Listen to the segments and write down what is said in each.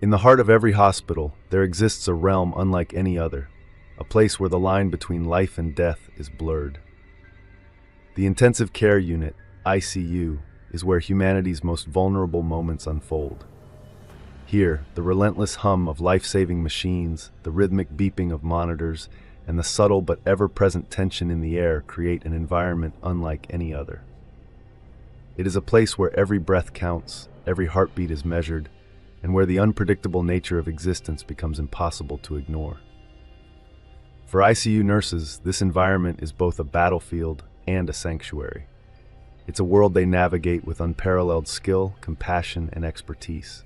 In the heart of every hospital, there exists a realm unlike any other, a place where the line between life and death is blurred. The intensive care unit, ICU, is where humanity's most vulnerable moments unfold. Here, the relentless hum of life-saving machines, the rhythmic beeping of monitors, and the subtle but ever-present tension in the air create an environment unlike any other. It is a place where every breath counts, every heartbeat is measured, and where the unpredictable nature of existence becomes impossible to ignore. For ICU nurses, this environment is both a battlefield and a sanctuary. It's a world they navigate with unparalleled skill, compassion, and expertise.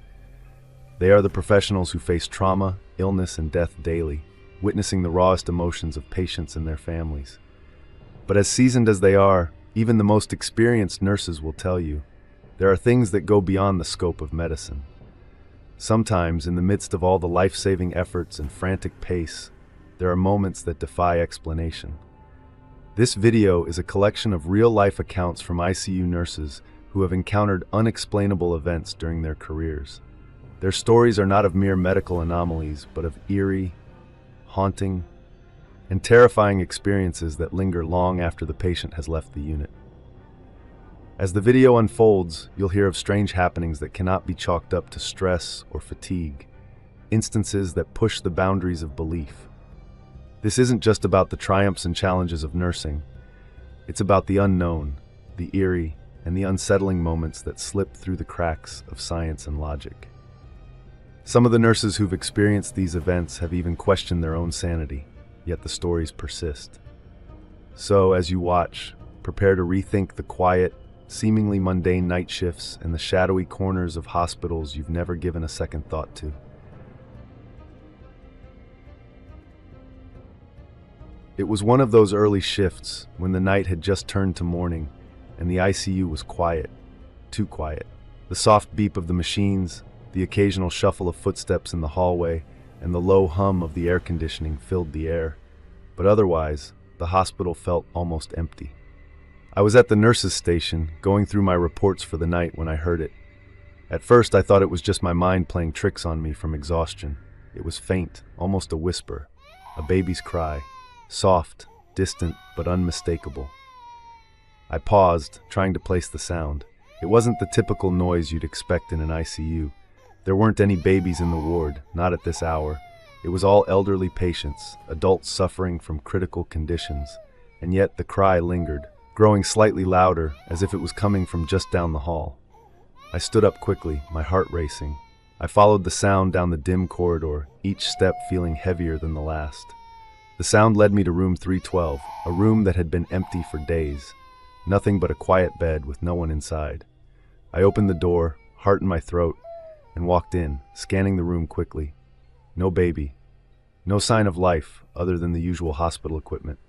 They are the professionals who face trauma, illness, and death daily, witnessing the rawest emotions of patients and their families. But as seasoned as they are, even the most experienced nurses will tell you, there are things that go beyond the scope of medicine. Sometimes, in the midst of all the life-saving efforts and frantic pace, there are moments that defy explanation. This video is a collection of real-life accounts from ICU nurses who have encountered unexplainable events during their careers. Their stories are not of mere medical anomalies, but of eerie, haunting, and terrifying experiences that linger long after the patient has left the unit. As the video unfolds, you'll hear of strange happenings that cannot be chalked up to stress or fatigue, instances that push the boundaries of belief. This isn't just about the triumphs and challenges of nursing. It's about the unknown, the eerie, and the unsettling moments that slip through the cracks of science and logic. Some of the nurses who've experienced these events have even questioned their own sanity, yet the stories persist. So, as you watch, prepare to rethink the quiet, seemingly mundane night shifts and the shadowy corners of hospitals you've never given a second thought to. It was one of those early shifts when the night had just turned to morning and the ICU was quiet, too quiet. The soft beep of the machines, the occasional shuffle of footsteps in the hallway, and the low hum of the air conditioning filled the air. But otherwise, the hospital felt almost empty. I was at the nurses' station, going through my reports for the night when I heard it. At first, I thought it was just my mind playing tricks on me from exhaustion. It was faint, almost a whisper, a baby's cry, soft, distant, but unmistakable. I paused, trying to place the sound. It wasn't the typical noise you'd expect in an ICU. There weren't any babies in the ward, not at this hour. It was all elderly patients, adults suffering from critical conditions, and yet the cry lingered, growing slightly louder, as if it was coming from just down the hall. I stood up quickly, my heart racing. I followed the sound down the dim corridor, each step feeling heavier than the last. The sound led me to room 312, a room that had been empty for days. Nothing but a quiet bed with no one inside. I opened the door, heart in my throat, and walked in, scanning the room quickly. No baby. No sign of life, other than the usual hospital equipment.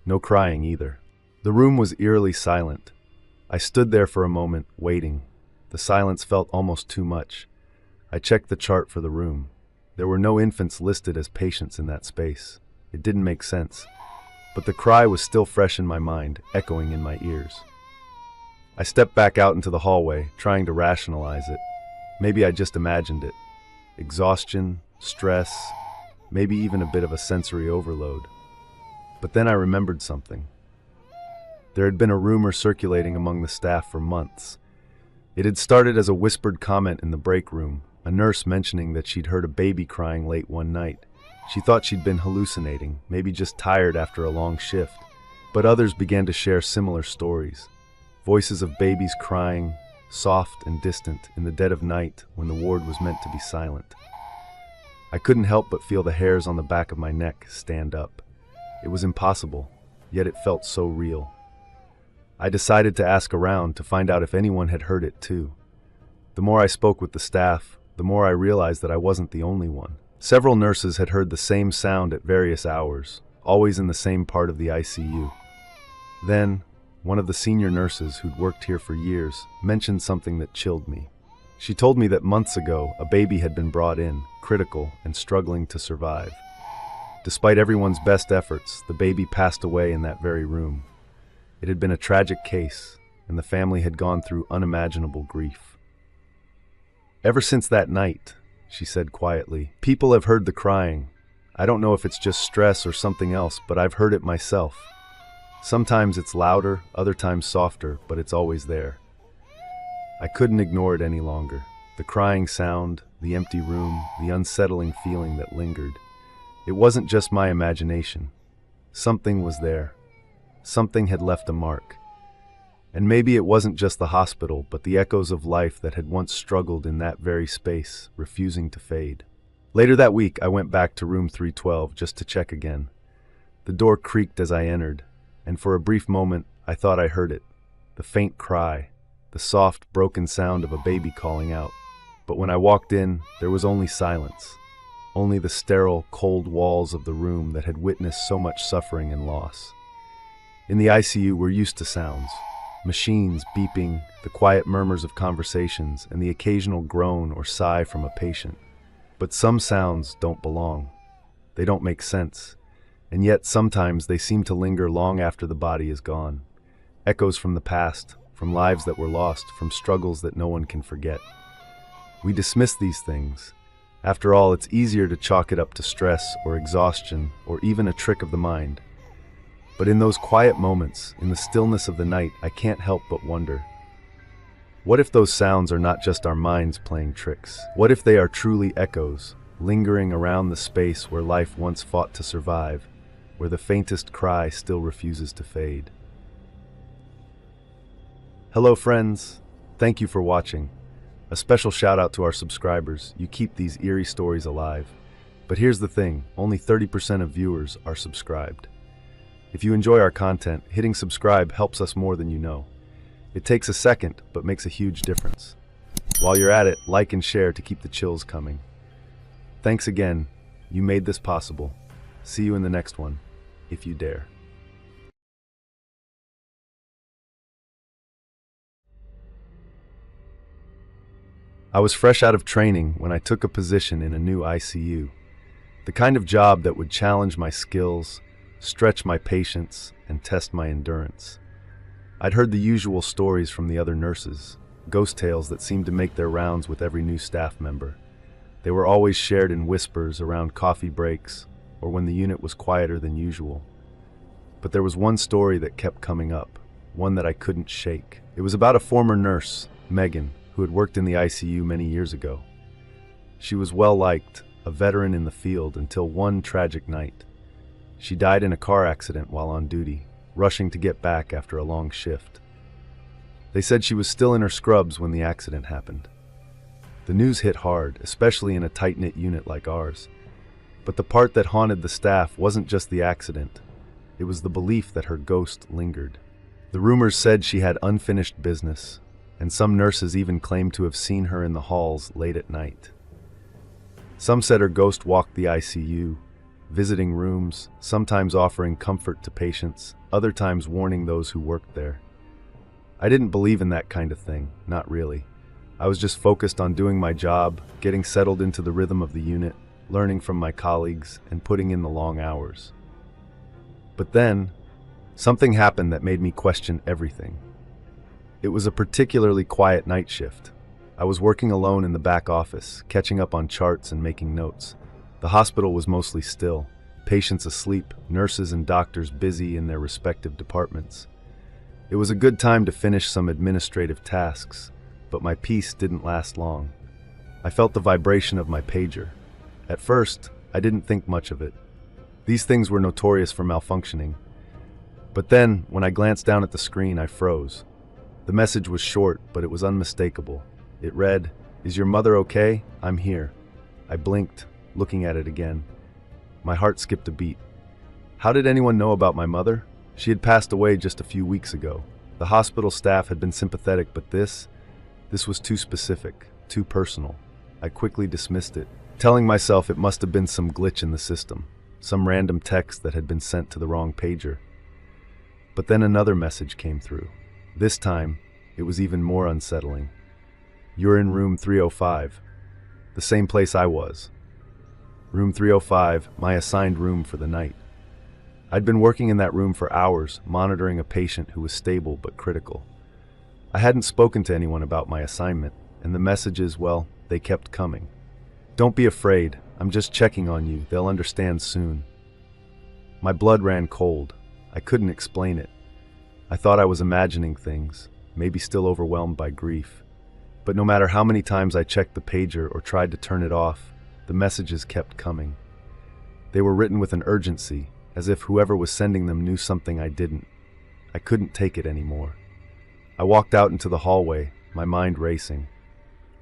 No crying either. The room was eerily silent. I stood there for a moment, waiting. The silence felt almost too much. I checked the chart for the room. There were no infants listed as patients in that space. It didn't make sense. But the cry was still fresh in my mind, echoing in my ears. I stepped back out into the hallway, trying to rationalize it. Maybe I just imagined it. Exhaustion, stress, maybe even a bit of a sensory overload. But then I remembered something. There had been a rumor circulating among the staff for months. It had started as a whispered comment in the break room, a nurse mentioning that she'd heard a baby crying late one night. She thought she'd been hallucinating, maybe just tired after a long shift. But others began to share similar stories. Voices of babies crying, soft and distant, in the dead of night when the ward was meant to be silent. I couldn't help but feel the hairs on the back of my neck stand up. It was impossible, yet it felt so real. I decided to ask around to find out if anyone had heard it too. The more I spoke with the staff, the more I realized that I wasn't the only one. Several nurses had heard the same sound at various hours, always in the same part of the ICU. Then, one of the senior nurses who'd worked here for years mentioned something that chilled me. She told me that months ago, a baby had been brought in, critical and struggling to survive. Despite everyone's best efforts, the baby passed away in that very room. It had been a tragic case, and the family had gone through unimaginable grief. Ever since that night, she said quietly. People have heard the crying. I don't know if it's just stress or something else, but I've heard it myself. Sometimes it's louder, other times softer, but it's always there. I couldn't ignore it any longer. The crying sound, the empty room, the unsettling feeling that lingered. It wasn't just my imagination. Something was there. Something had left a mark. And maybe it wasn't just the hospital, but the echoes of life that had once struggled in that very space, refusing to fade. Later that week, I went back to room 312 just to check again. The door creaked as I entered, and for a brief moment, I thought I heard it. The faint cry, the soft, broken sound of a baby calling out. But when I walked in, there was only silence. Only the sterile, cold walls of the room that had witnessed so much suffering and loss. In the ICU, we're used to sounds. Machines beeping, the quiet murmurs of conversations, and the occasional groan or sigh from a patient. But some sounds don't belong. They don't make sense. And yet sometimes they seem to linger long after the body is gone. Echoes from the past, from lives that were lost, from struggles that no one can forget. We dismiss these things. After all, it's easier to chalk it up to stress or exhaustion or even a trick of the mind. But in those quiet moments, in the stillness of the night, I can't help but wonder, what if those sounds are not just our minds playing tricks? What if they are truly echoes, lingering around the space where life once fought to survive, where the faintest cry still refuses to fade? Hello friends, thank you for watching. A special shout out to our subscribers. You keep these eerie stories alive. But here's the thing, only 30% of viewers are subscribed. If you enjoy our content, hitting subscribe helps us more than you know. It takes a second, but makes a huge difference. While you're at it, like and share to keep the chills coming. Thanks again. You made this possible. See you in the next one, if you dare. I was fresh out of training when I took a position in a new ICU. The kind of job that would challenge my skills, stretch my patience, and test my endurance. I'd heard the usual stories from the other nurses, ghost tales that seemed to make their rounds with every new staff member. They were always shared in whispers around coffee breaks or when the unit was quieter than usual. But there was one story that kept coming up, one that I couldn't shake. It was about a former nurse, Megan, who had worked in the ICU many years ago. She was well-liked, a veteran in the field until one tragic night. She died in a car accident while on duty, rushing to get back after a long shift. They said she was still in her scrubs when the accident happened. The news hit hard, especially in a tight-knit unit like ours. But the part that haunted the staff wasn't just the accident. It was the belief that her ghost lingered. The rumors said she had unfinished business, and some nurses even claimed to have seen her in the halls late at night. Some said her ghost walked the ICU, visiting rooms, sometimes offering comfort to patients, other times warning those who worked there. I didn't believe in that kind of thing, not really. I was just focused on doing my job, getting settled into the rhythm of the unit, learning from my colleagues, and putting in the long hours. But then, something happened that made me question everything. It was a particularly quiet night shift. I was working alone in the back office, catching up on charts and making notes. The hospital was mostly still, patients asleep, nurses and doctors busy in their respective departments. It was a good time to finish some administrative tasks, but my peace didn't last long. I felt the vibration of my pager. At first, I didn't think much of it. These things were notorious for malfunctioning. But then, when I glanced down at the screen, I froze. The message was short, but it was unmistakable. It read, "Is your mother okay? I'm here." I blinked, looking at it again. My heart skipped a beat. How did anyone know about my mother? She had passed away just a few weeks ago. The hospital staff had been sympathetic, but this was too specific, too personal. I quickly dismissed it, telling myself it must have been some glitch in the system, some random text that had been sent to the wrong pager. But then another message came through. This time, it was even more unsettling. "You're in room 305, the same place I was. Room 305, my assigned room for the night. I'd been working in that room for hours, monitoring a patient who was stable but critical. I hadn't spoken to anyone about my assignment, and the messages, well, they kept coming. Don't be afraid. I'm just checking on you. They'll understand soon. My blood ran cold. I couldn't explain it. I thought I was imagining things, maybe still overwhelmed by grief. But no matter how many times I checked the pager or tried to turn it off, the messages kept coming. They were written with an urgency, as if whoever was sending them knew something I didn't. I couldn't take it anymore. I walked out into the hallway, my mind racing.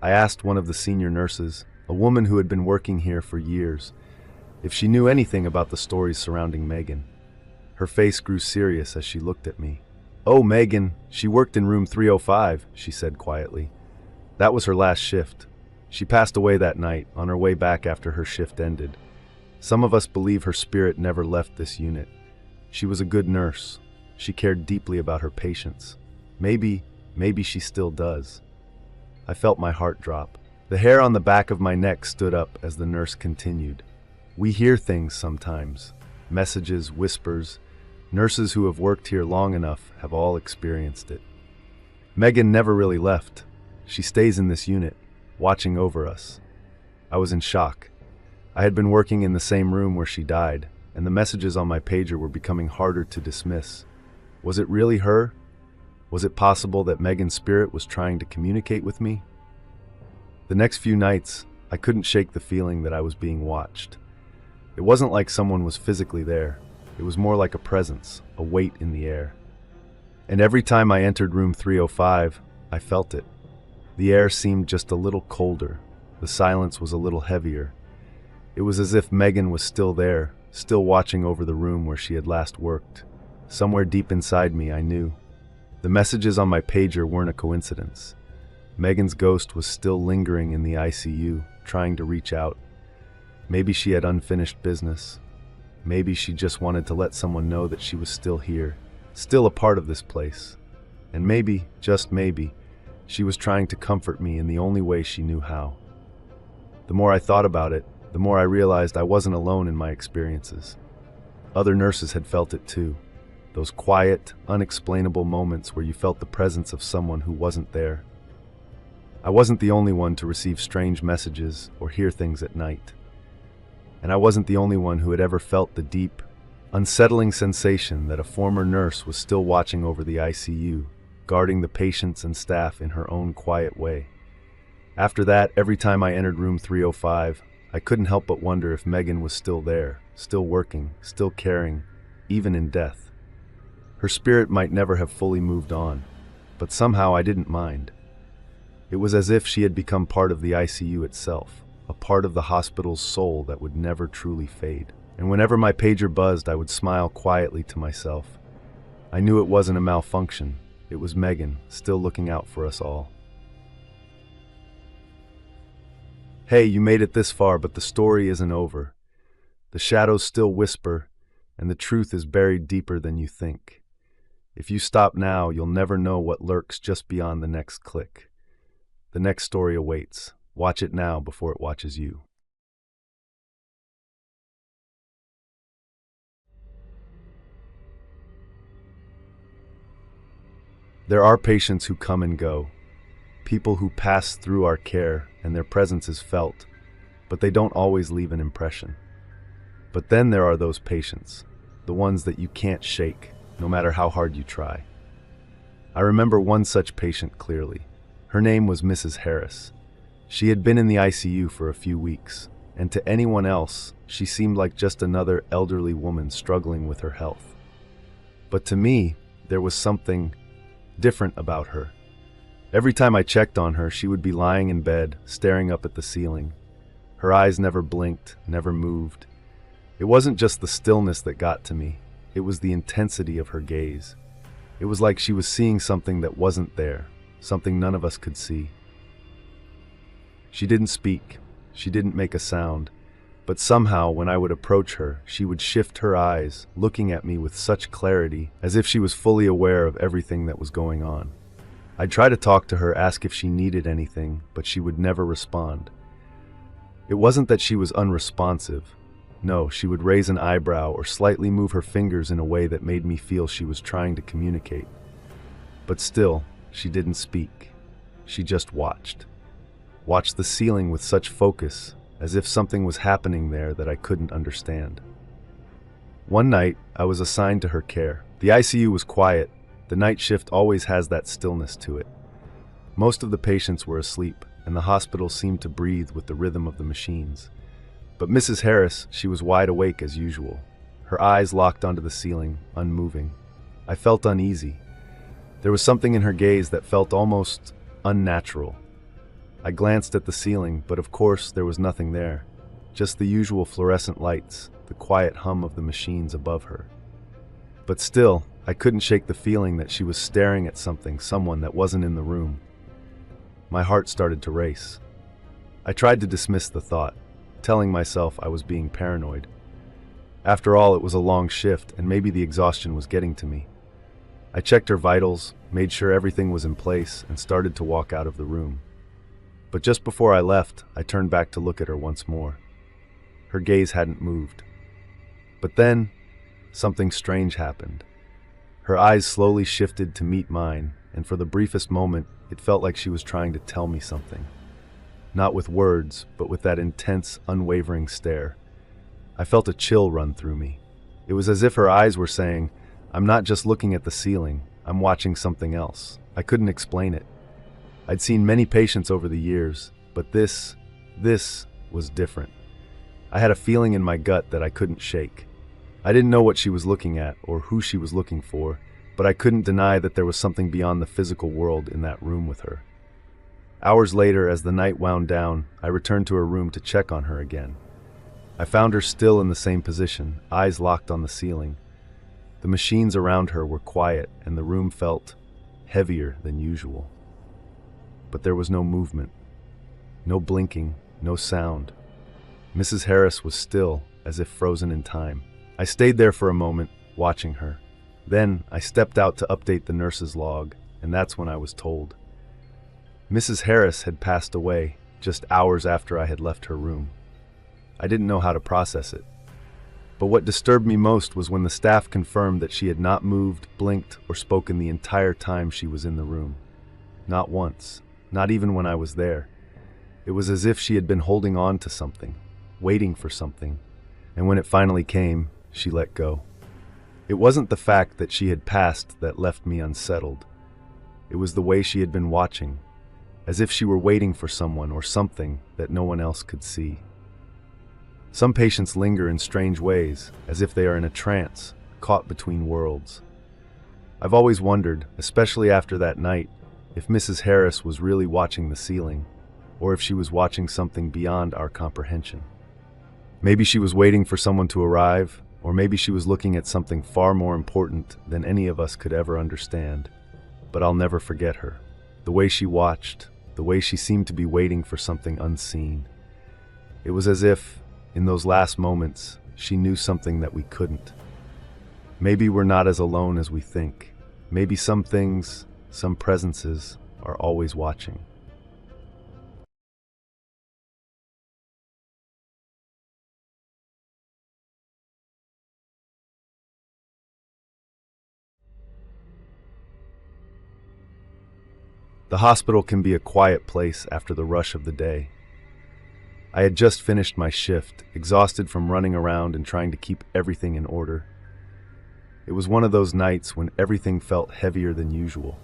I asked one of the senior nurses, a woman who had been working here for years, if she knew anything about the stories surrounding Megan. Her face grew serious as she looked at me. "Oh, Megan, she worked in room 305, she said quietly. That was her last shift. She passed away that night, on her way back after her shift ended. Some of us believe her spirit never left this unit. She was a good nurse. She cared deeply about her patients. Maybe she still does." I felt my heart drop. The hair on the back of my neck stood up as the nurse continued. "We hear things sometimes. Messages, whispers. Nurses who have worked here long enough have all experienced it. Megan never really left. She stays in this unit, watching over us." I was in shock. I had been working in the same room where she died, and the messages on my pager were becoming harder to dismiss. Was it really her? Was it possible that Megan's spirit was trying to communicate with me? The next few nights, I couldn't shake the feeling that I was being watched. It wasn't like someone was physically there. It was more like a presence, a weight in the air. And every time I entered room 305, I felt it. The air seemed just a little colder. The silence was a little heavier. It was as if Megan was still there, still watching over the room where she had last worked. Somewhere deep inside me, I knew. The messages on my pager weren't a coincidence. Megan's ghost was still lingering in the ICU, trying to reach out. Maybe she had unfinished business. Maybe she just wanted to let someone know that she was still here, still a part of this place. And maybe, just maybe, she was trying to comfort me in the only way she knew how. The more I thought about it, the more I realized I wasn't alone in my experiences. Other nurses had felt it too. Those quiet, unexplainable moments where you felt the presence of someone who wasn't there. I wasn't the only one to receive strange messages or hear things at night. And I wasn't the only one who had ever felt the deep, unsettling sensation that a former nurse was still watching over the ICU, guarding the patients and staff in her own quiet way. After that, every time I entered room 305, I couldn't help but wonder if Megan was still there, still working, still caring, even in death. Her spirit might never have fully moved on, but somehow I didn't mind. It was as if she had become part of the ICU itself, a part of the hospital's soul that would never truly fade. And whenever my pager buzzed, I would smile quietly to myself. I knew it wasn't a malfunction. It was Megan, still looking out for us all. Hey, you made it this far, but the story isn't over. The shadows still whisper, and the truth is buried deeper than you think. If you stop now, you'll never know what lurks just beyond the next click. The next story awaits. Watch it now before it watches you. There are patients who come and go, people who pass through our care and their presence is felt, but they don't always leave an impression. But then there are those patients, the ones that you can't shake, no matter how hard you try. I remember one such patient clearly. Her name was Mrs. Harris. She had been in the ICU for a few weeks, and to anyone else, she seemed like just another elderly woman struggling with her health. But to me, there was something different about her. Every time I checked on her, she would be lying in bed, staring up at the ceiling. Her eyes never blinked, never moved. It wasn't just the stillness that got to me, it was the intensity of her gaze. It was like she was seeing something that wasn't there, something none of us could see. She didn't speak, she didn't make a sound, but somehow when I would approach her, she would shift her eyes, looking at me with such clarity, as if she was fully aware of everything that was going on. I'd try to talk to her, ask if she needed anything, but she would never respond. It wasn't that she was unresponsive. No, she would raise an eyebrow or slightly move her fingers in a way that made me feel she was trying to communicate. But still, she didn't speak. She just watched. Watched the ceiling with such focus, as if something was happening there that I couldn't understand. One night, I was assigned to her care. The ICU was quiet. The night shift always has that stillness to it. Most of the patients were asleep, and the hospital seemed to breathe with the rhythm of the machines. But Mrs. Harris, she was wide awake as usual. Her eyes locked onto the ceiling, unmoving. I felt uneasy. There was something in her gaze that felt almost unnatural. I glanced at the ceiling, but of course there was nothing there. Just the usual fluorescent lights, the quiet hum of the machines above her. But still, I couldn't shake the feeling that she was staring at someone that wasn't in the room. My heart started to race. I tried to dismiss the thought, telling myself I was being paranoid. After all, it was a long shift, and maybe the exhaustion was getting to me. I checked her vitals, made sure everything was in place, and started to walk out of the room. But just before I left, I turned back to look at her once more. Her gaze hadn't moved. But then, something strange happened. Her eyes slowly shifted to meet mine, and for the briefest moment, it felt like she was trying to tell me something. Not with words, but with that intense, unwavering stare. I felt a chill run through me. It was as if her eyes were saying, "I'm not just looking at the ceiling, I'm watching something else." I couldn't explain it. I'd seen many patients over the years, but this was different. I had a feeling in my gut that I couldn't shake. I didn't know what she was looking at or who she was looking for, but I couldn't deny that there was something beyond the physical world in that room with her. Hours later, as the night wound down, I returned to her room to check on her again. I found her still in the same position, eyes locked on the ceiling. The machines around her were quiet, and the room felt heavier than usual. But there was no movement, no blinking, no sound. Mrs. Harris was still, as if frozen in time. I stayed there for a moment, watching her. Then I stepped out to update the nurse's log, and that's when I was told. Mrs. Harris had passed away just hours after I had left her room. I didn't know how to process it. But what disturbed me most was when the staff confirmed that she had not moved, blinked, or spoken the entire time she was in the room. Not once, not even when I was there. It was as if she had been holding on to something, waiting for something, and when it finally came, she let go. It wasn't the fact that she had passed that left me unsettled. It was the way she had been watching, as if she were waiting for someone or something that no one else could see. Some patients linger in strange ways, as if they are in a trance, caught between worlds. I've always wondered, especially after that night, if Mrs. Harris was really watching the ceiling, or if she was watching something beyond our comprehension. Maybe she was waiting for someone to arrive, or maybe she was looking at something far more important than any of us could ever understand. But I'll never forget her. The way she watched, the way she seemed to be waiting for something unseen. It was as if, in those last moments, she knew something that we couldn't. Maybe we're not as alone as we think. Maybe some things, some presences, are always watching. The hospital can be a quiet place after the rush of the day. I had just finished my shift, exhausted from running around and trying to keep everything in order. It was one of those nights when everything felt heavier than usual.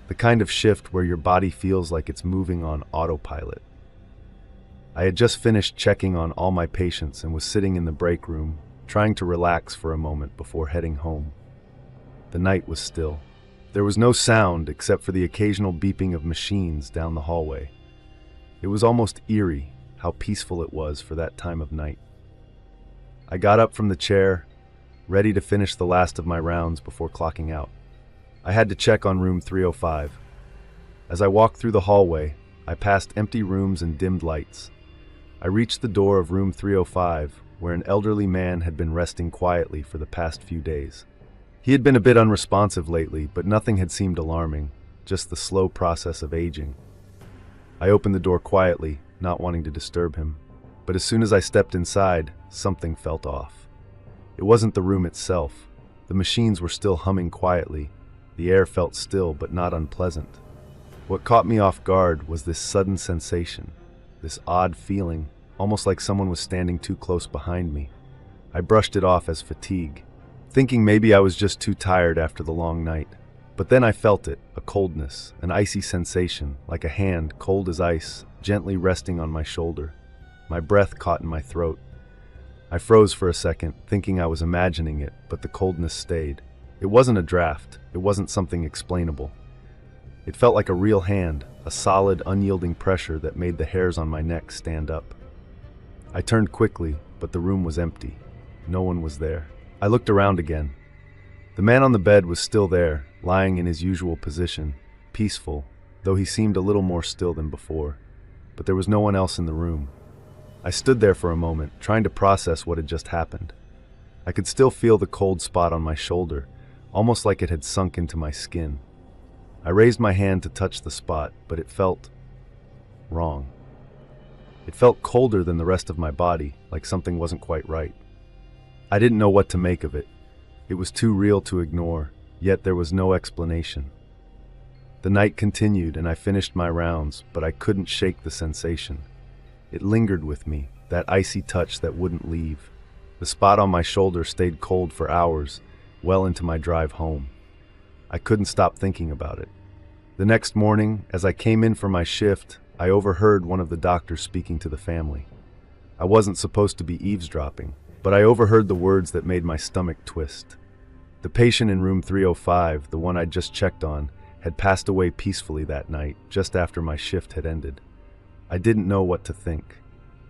The kind of shift where your body feels like it's moving on autopilot. I had just finished checking on all my patients and was sitting in the break room, trying to relax for a moment before heading home. The night was still. There was no sound except for the occasional beeping of machines down the hallway. It was almost eerie how peaceful it was for that time of night. I got up from the chair, ready to finish the last of my rounds before clocking out. I had to check on room 305. As I walked through the hallway, I passed empty rooms and dimmed lights. I reached the door of room 305, where an elderly man had been resting quietly for the past few days. He had been a bit unresponsive lately, but nothing had seemed alarming, just the slow process of aging. I opened the door quietly, not wanting to disturb him, but as soon as I stepped inside, something felt off. It wasn't the room itself. The machines were still humming quietly. The air felt still but not unpleasant. What caught me off guard was this sudden sensation, this odd feeling, almost like someone was standing too close behind me. I brushed it off as fatigue, thinking maybe I was just too tired after the long night. But then I felt it, a coldness, an icy sensation, like a hand, cold as ice, gently resting on my shoulder. My breath caught in my throat. I froze for a second, thinking I was imagining it, but the coldness stayed. It wasn't a draft. It wasn't something explainable. It felt like a real hand, a solid, unyielding pressure that made the hairs on my neck stand up. I turned quickly, but the room was empty. No one was there. I looked around again. The man on the bed was still there, lying in his usual position, peaceful, though he seemed a little more still than before. But there was no one else in the room. I stood there for a moment, trying to process what had just happened. I could still feel the cold spot on my shoulder, almost like it had sunk into my skin. I raised my hand to touch the spot, but it felt wrong. It felt colder than the rest of my body, like something wasn't quite right. I didn't know what to make of it. It was too real to ignore, yet there was no explanation. The night continued and I finished my rounds, but I couldn't shake the sensation. It lingered with me, that icy touch that wouldn't leave. The spot on my shoulder stayed cold for hours, well into my drive home. I couldn't stop thinking about it. The next morning, as I came in for my shift, I overheard one of the doctors speaking to the family. I wasn't supposed to be eavesdropping, but I overheard the words that made my stomach twist. The patient in room 305, the one I'd just checked on, had passed away peacefully that night, just after my shift had ended. I didn't know what to think.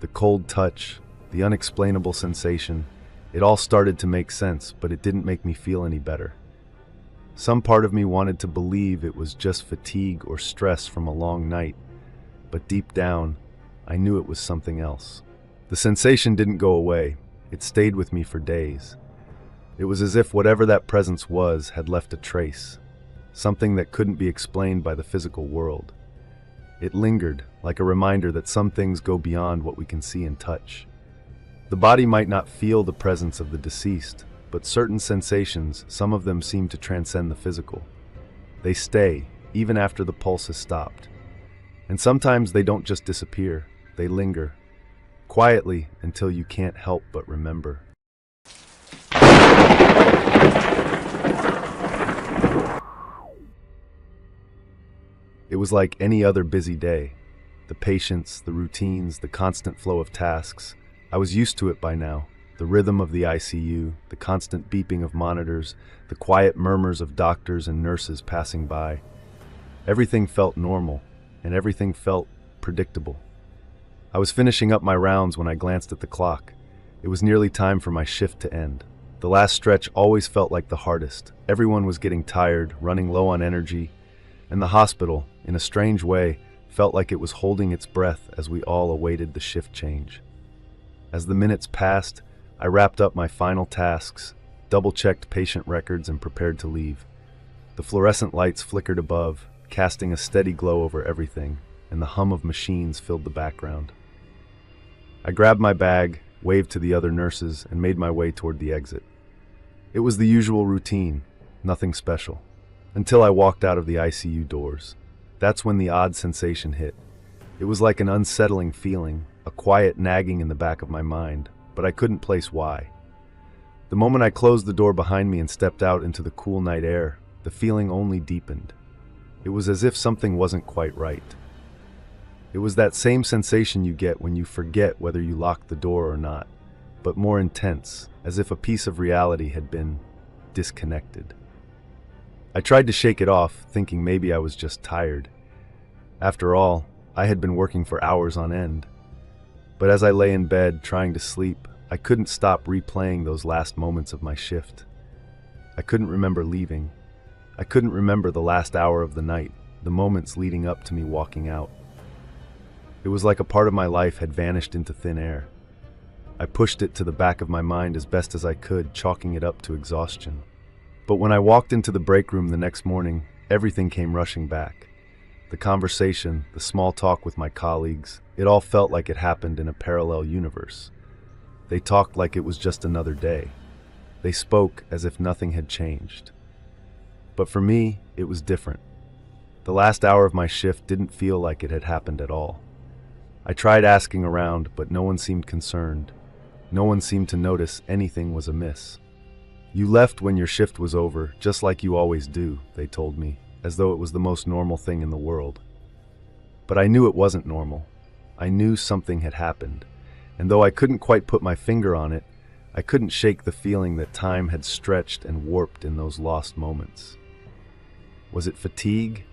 The cold touch, the unexplainable sensation, it all started to make sense, but it didn't make me feel any better. Some part of me wanted to believe it was just fatigue or stress from a long night, but deep down, I knew it was something else. The sensation didn't go away. It stayed with me for days. It was as if whatever that presence was had left a trace, something that couldn't be explained by the physical world. It lingered, like a reminder that some things go beyond what we can see and touch. The body might not feel the presence of the deceased, but certain sensations, some of them seem to transcend the physical. They stay, even after the pulse has stopped. And sometimes they don't just disappear, they linger, quietly until you can't help but remember. It was like any other busy day. The patients, the routines, the constant flow of tasks. I was used to it by now. The rhythm of the ICU, the constant beeping of monitors, the quiet murmurs of doctors and nurses passing by. Everything felt normal, and everything felt predictable. I was finishing up my rounds when I glanced at the clock. It was nearly time for my shift to end. The last stretch always felt like the hardest. Everyone was getting tired, running low on energy, and the hospital, in a strange way, felt like it was holding its breath as we all awaited the shift change. As the minutes passed, I wrapped up my final tasks, double-checked patient records, and prepared to leave. The fluorescent lights flickered above, casting a steady glow over everything, and the hum of machines filled the background. I grabbed my bag, waved to the other nurses, and made my way toward the exit. It was the usual routine, nothing special, until I walked out of the ICU doors. That's when the odd sensation hit. It was like an unsettling feeling, a quiet nagging in the back of my mind, but I couldn't place why. The moment I closed the door behind me and stepped out into the cool night air, the feeling only deepened. It was as if something wasn't quite right. It was that same sensation you get when you forget whether you locked the door or not, but more intense, as if a piece of reality had been disconnected. I tried to shake it off, thinking maybe I was just tired. After all, I had been working for hours on end. But as I lay in bed, trying to sleep, I couldn't stop replaying those last moments of my shift. I couldn't remember leaving. I couldn't remember the last hour of the night, the moments leading up to me walking out. It was like a part of my life had vanished into thin air. I pushed it to the back of my mind as best as I could, chalking it up to exhaustion. But when I walked into the break room the next morning, everything came rushing back. The conversation, the small talk with my colleagues, it all felt like it happened in a parallel universe. They talked like it was just another day. They spoke as if nothing had changed. But for me, it was different. The last hour of my shift didn't feel like it had happened at all. I tried asking around, but no one seemed concerned. No one seemed to notice anything was amiss. You left when your shift was over, just like you always do, they told me, as though it was the most normal thing in the world. But I knew it wasn't normal. I knew something had happened, and though I couldn't quite put my finger on it, I couldn't shake the feeling that time had stretched and warped in those lost moments. Was it fatigue,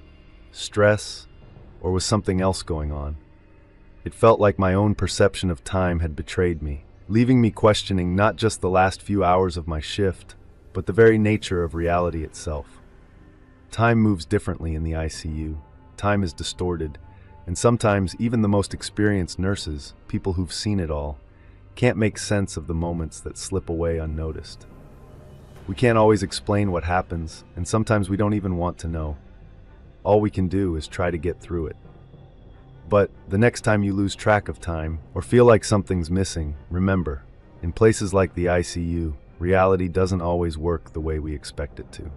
stress, or was something else going on? It felt like my own perception of time had betrayed me, leaving me questioning not just the last few hours of my shift, but the very nature of reality itself. Time moves differently in the ICU. Time is distorted, and sometimes even the most experienced nurses, people who've seen it all, can't make sense of the moments that slip away unnoticed. We can't always explain what happens, and sometimes we don't even want to know. All we can do is try to get through it. But the next time you lose track of time or feel like something's missing, remember, in places like the ICU, reality doesn't always work the way we expect it to.